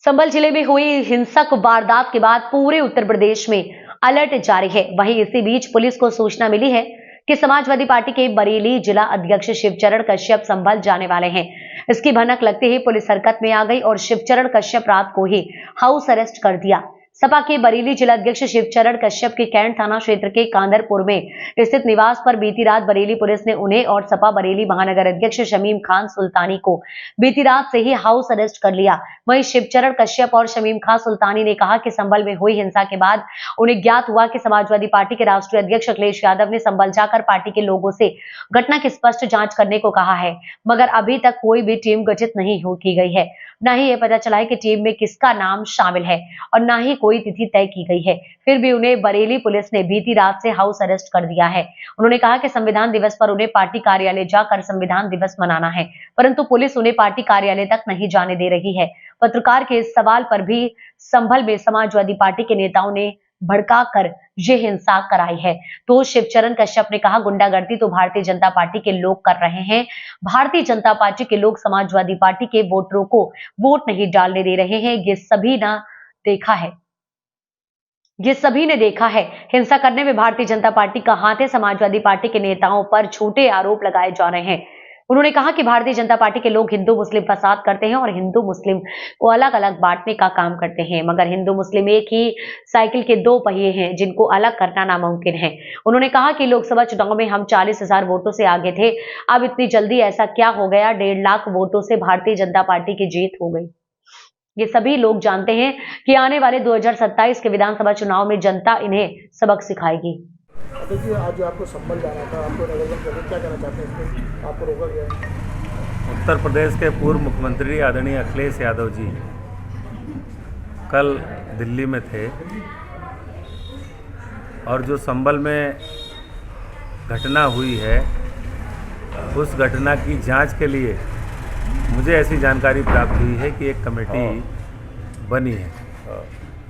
संभल जिले में हुई हिंसक वारदात के बाद पूरे उत्तर प्रदेश में अलर्ट जारी है। वहीं इसी बीच पुलिस को सूचना मिली है कि समाजवादी पार्टी के बरेली जिला अध्यक्ष शिवचरण कश्यप संभल जाने वाले हैं। इसकी भनक लगते ही पुलिस हरकत में आ गई और शिवचरण कश्यप रात को ही हाउस अरेस्ट कर दिया। सपा के बरेली जिलाध्यक्ष शिवचरण कश्यप के कैंट थाना क्षेत्र के कांदरपुर में स्थित निवास पर बीती रात बरेली पुलिस ने उन्हें और सपा बरेली महानगर अध्यक्ष शमीम खान सुल्तानी को बीती रात से ही हाउस अरेस्ट कर लिया। वहीं शिवचरण कश्यप और शमीम खान सुल्तानी ने कहा कि संभल में हुई हिंसा के बाद उन्हें ज्ञात हुआ कि समाजवादी पार्टी के राष्ट्रीय अध्यक्ष अखिलेश यादव ने संभल जाकर पार्टी के लोगों से घटना की स्पष्ट जांच करने को कहा है, मगर अभी तक कोई भी टीम गठित नहीं की गई है। न ही ये पता चला है कि टीम में किसका नाम शामिल है और न ही कोई तिथि तय की गई है। फिर भी उन्हें बरेली पुलिस ने बीती रात से हाउस अरेस्ट कर दिया है। उन्होंने कहा कि संविधान दिवस पर उन्हें पार्टी कार्यालय जाकर संविधान दिवस मनाना है, परंतु पुलिस उन्हें पार्टी कार्यालय तक नहीं जाने दे रही है। पत्रकार के इस सवाल पर भी संभल में समाजवादी पार्टी के नेताओं ने भड़काकर ये हिंसा कराई है। तो शिवचरण कश्यप ने कहा, गुंडागर्दी तो भारतीय जनता पार्टी के लोग कर रहे हैं। भारतीय जनता पार्टी के लोग समाजवादी पार्टी के वोटरों को वोट नहीं डालने दे रहे हैं। ये सभी ने देखा है। हिंसा करने में भारतीय जनता पार्टी का हाथ है। समाजवादी पार्टी के नेताओं पर झूठे आरोप लगाए जा रहे हैं। उन्होंने कहा कि भारतीय जनता पार्टी के लोग हिंदू मुस्लिम फसाद करते हैं और हिंदू मुस्लिम को अलग अलग बांटने का काम करते हैं, मगर हिंदू मुस्लिम एक ही साइकिल के दो पहिए हैं जिनको अलग करना नामुमकिन है। उन्होंने कहा कि लोकसभा चुनाव में हम 40,000 वोटों से आगे थे, अब इतनी जल्दी ऐसा क्या हो गया? 1.5 लाख वोटों से भारतीय जनता पार्टी की जीत हो गई। ये सभी लोग जानते हैं कि आने वाले 2027 के विधानसभा चुनाव में जनता इन्हें सबक सिखाएगी। देखिए, आज आपको संभल जाना था, आपको निवेदन करके क्या कहना चाहते हैं? इसमें आपको रोका गया है। उत्तर प्रदेश के पूर्व मुख्यमंत्री आदरणीय अखिलेश यादव जी कल दिल्ली में थे और जो संभल में घटना हुई है उस घटना की जांच के लिए मुझे ऐसी जानकारी प्राप्त हुई है कि एक कमेटी बनी है,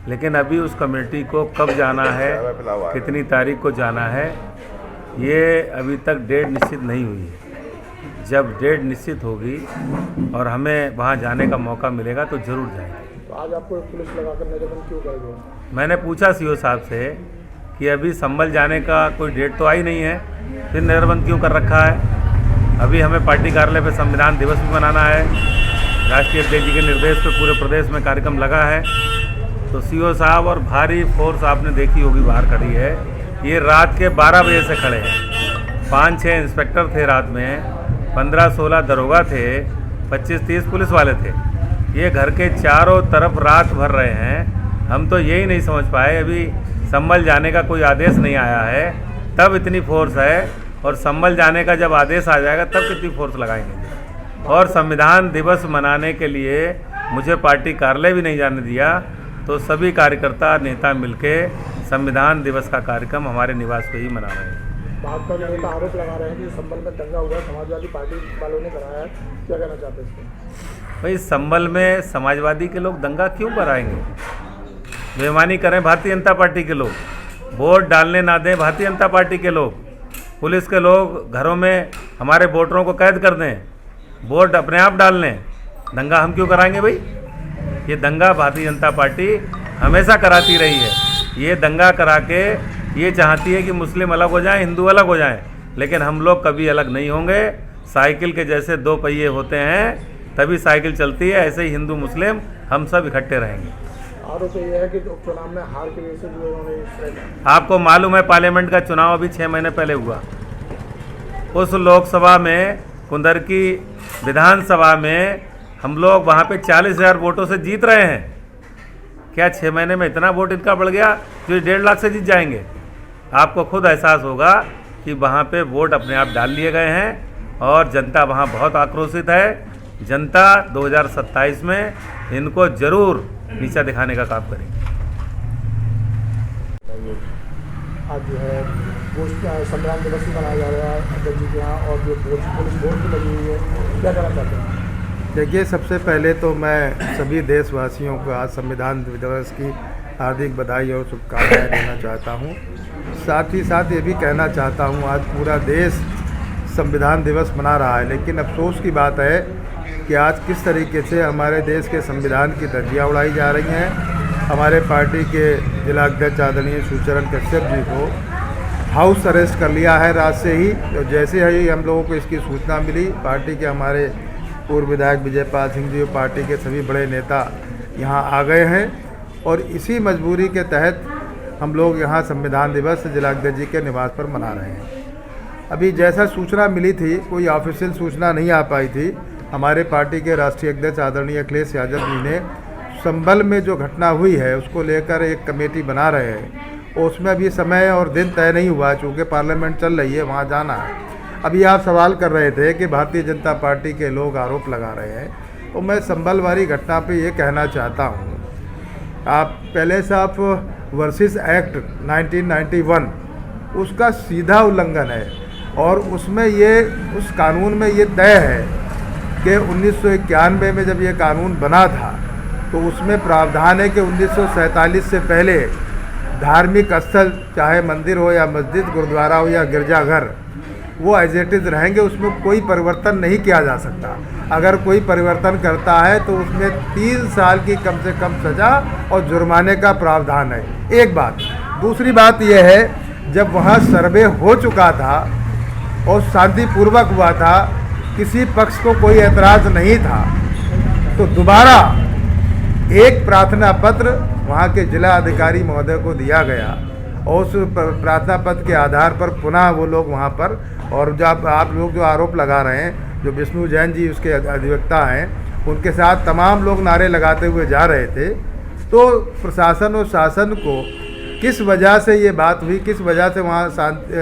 लेकिन अभी उस कमेटी को कब जाना है, कितनी तारीख को जाना है, ये अभी तक डेट निश्चित नहीं हुई है। जब डेट निश्चित होगी और हमें वहाँ जाने का मौका मिलेगा तो ज़रूर जाएंगे। तो आज आपको पुलिस लगाकर निवेदन क्यों करेंगे? मैंने पूछा सीओ साहब से कि अभी संभल जाने का कोई डेट तो आई नहीं है, फिर निर्बंध क्यों कर रखा है? अभी हमें पार्टी कार्यालय पर संविधान दिवस भी मनाना है। राष्ट्रीय अध्यक्ष जी के निर्देश पर पूरे प्रदेश में कार्यक्रम लगा है। तो सीओ साहब और भारी फोर्स आपने देखी होगी बाहर खड़ी है। ये रात के 12 बजे से खड़े हैं। 5-6 इंस्पेक्टर थे रात में, 15-16 दरोगा थे, 25-30 पुलिस वाले थे। ये घर के चारों तरफ रात भर रहे हैं। हम तो यही नहीं समझ पाए, अभी संभल जाने का कोई आदेश नहीं आया है तब इतनी फोर्स है, और संभल जाने का जब आदेश आ जाएगा तब कितनी फोर्स लगाएंगे। और संविधान दिवस मनाने के लिए मुझे पार्टी कार्यालय भी नहीं जाने दिया, तो सभी कार्यकर्ता नेता मिलके संविधान दिवस का कार्यक्रम हमारे निवास पे ही मना रहे हैं। भाजपा के नेता आरोप लगा रहे हैं कि संभल में दंगा हुआ, समाजवादी पार्टी वालों ने कराया है, क्या कहना चाहते हैं इसमें? भाई, संभल में समाजवादी के लोग दंगा क्यों कराएंगे? बेईमानी करें भारतीय जनता पार्टी के लोग, वोट डालने ना दें भारतीय जनता पार्टी के लोग, पुलिस के लोग घरों में हमारे वोटरों को कैद कर दें, वोट अपने आप डाल लें, दंगा हम क्यों कराएंगे भाई? ये दंगा भारतीय जनता पार्टी हमेशा कराती रही है। ये दंगा करा के ये चाहती है कि मुस्लिम अलग हो जाएं, हिंदू अलग हो जाएं, लेकिन हम लोग कभी अलग नहीं होंगे। साइकिल के जैसे दो पहिए होते हैं तभी साइकिल चलती है, ऐसे ही हिंदू मुस्लिम हम सब इकट्ठे रहेंगे। आरोप ये है कि उपचुनाव में हार की वजह से जो उन्होंने, आपको मालूम है पार्लियामेंट का चुनाव अभी 6 महीने पहले हुआ। उस लोकसभा में, कुंदर की विधानसभा में हम लोग वहाँ पे 40,000 वोटों से जीत रहे हैं। क्या 6 महीने में इतना वोट इनका बढ़ गया जो 1.5 लाख से जीत जाएंगे? आपको खुद एहसास होगा कि वहाँ पे वोट अपने आप डाल लिए गए हैं और जनता वहाँ बहुत आक्रोशित है। जनता 2027 में इनको जरूर नीचा दिखाने का काम करेगी। आज जो है संविधान दिवस भी मनाया जा रहा है अध्यक्ष जी के यहाँ, और जो पुलिस फोर्स भी लगी हुई है, क्या कहना चाहते हैं? देखिए, सबसे पहले तो मैं सभी देशवासियों को आज संविधान दिवस की हार्दिक बधाई और शुभकामनाएं देना चाहता हूं। साथ ही साथ ये भी कहना चाहता हूं, आज पूरा देश संविधान दिवस मना रहा है, लेकिन अफसोस की बात है कि आज किस तरीके से हमारे देश के संविधान की धज्जियाँ उड़ाई जा रही हैं। हमारे पार्टी के जिला अध्यक्ष आदरणीय शिवचरण कश्यप जी को हाउस अरेस्ट कर लिया है रात से ही। तो जैसे ही हम लोगों को इसकी सूचना मिली, पार्टी के हमारे पूर्व विधायक विजयपाल सिंह जी और पार्टी के सभी बड़े नेता यहाँ आ गए हैं और इसी मजबूरी के तहत हम लोग यहाँ संविधान दिवस जिलाध्यक्ष जी के निवास पर मना रहे हैं। अभी जैसा सूचना मिली थी, कोई ऑफिशियल सूचना नहीं आ पाई थी। हमारे पार्टी के राष्ट्रीय अध्यक्ष आदरणीय अखिलेश यादव जी ने संभल में जो घटना हुई है उसको लेकर एक कमेटी बना रहे हैं और उसमें अभी समय और दिन तय नहीं हुआ, चूँकि पार्लियामेंट चल रही है, वहाँ जाना है। अभी आप सवाल कर रहे थे कि भारतीय जनता पार्टी के लोग आरोप लगा रहे हैं, तो मैं संभल वाली घटना पे ये कहना चाहता हूँ, आप पहले से आप वर्सेस एक्ट 1991 उसका सीधा उल्लंघन है और उसमें ये उस कानून में ये तय है कि 1991 में जब ये कानून बना था तो उसमें प्रावधान है कि 1947 से पहले धार्मिक स्थल, चाहे मंदिर हो या मस्जिद, गुरुद्वारा हो या गिरजाघर, वो एज इट इज़ रहेंगे, उसमें कोई परिवर्तन नहीं किया जा सकता। अगर कोई परिवर्तन करता है तो उसमें 3 साल की कम से कम सज़ा और जुर्माने का प्रावधान है। एक बात। दूसरी बात यह है, जब वहाँ सर्वे हो चुका था और शांतिपूर्वक हुआ था, किसी पक्ष को कोई एतराज़ नहीं था, तो दोबारा एक प्रार्थना पत्र वहाँ के जिला अधिकारी महोदय को दिया गया और उस प्रार्थना पत्र के आधार पर पुनः वो लोग वहाँ पर, और जब आप लोग जो आरोप लगा रहे हैं, जो विष्णु जैन जी उसके अधिवक्ता हैं, उनके साथ तमाम लोग नारे लगाते हुए जा रहे थे, तो प्रशासन और शासन को किस वजह से ये बात हुई, किस वजह से वहाँ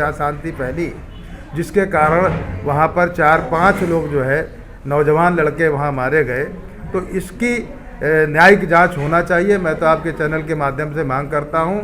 अशांति फैली, जिसके कारण वहाँ पर 4-5 लोग जो है नौजवान लड़के वहाँ मारे गए। तो इसकी न्यायिक जांच होना चाहिए। मैं तो आपके चैनल के माध्यम से मांग करता हूं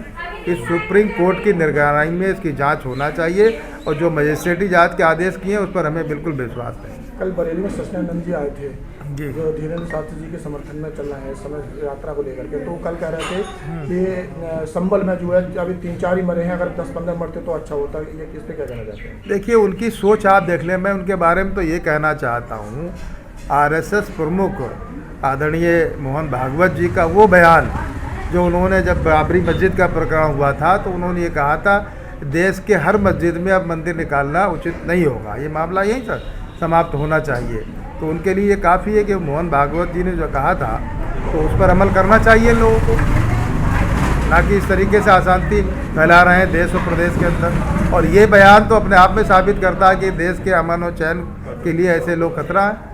कि सुप्रीम कोर्ट की निगरानी में इसकी जांच होना चाहिए और जो मजिस्ट्रेटी जांच के आदेश किए हैं उस पर हमें बिल्कुल विश्वास है। कल बरेली में सचिदानंद जी आए थे जी, जो धीरेन्द्र शास्त्री जी के समर्थन में चल रहे हैं समय यात्रा को लेकर के, तो कल कह रहे थे कि संभल में जो है अभी 3-4 ही मरे हैं, अगर 10-15 मरते तो अच्छा होता। ये किस पे क्या कहना चाहते हैं? देखिए, उनकी सोच आप देख लें। मैं उनके बारे में तो ये कहना चाहता हूँ, आरएसएस प्रमुख आदरणीय मोहन भागवत जी का वो बयान जो उन्होंने जब बाबरी मस्जिद का प्रकरण हुआ था तो उन्होंने ये कहा था देश के हर मस्जिद में अब मंदिर निकालना उचित नहीं होगा, ये मामला यहीं से समाप्त होना चाहिए। तो उनके लिए ये काफ़ी है कि मोहन भागवत जी ने जो कहा था तो उस पर अमल करना चाहिए लोगों को, ना कि इस तरीके से अशांति फैला रहे हैं देश और प्रदेश के अंदर। और ये बयान तो अपने आप में साबित करता है कि देश के अमन और चैन के लिए ऐसे लोग खतरा है।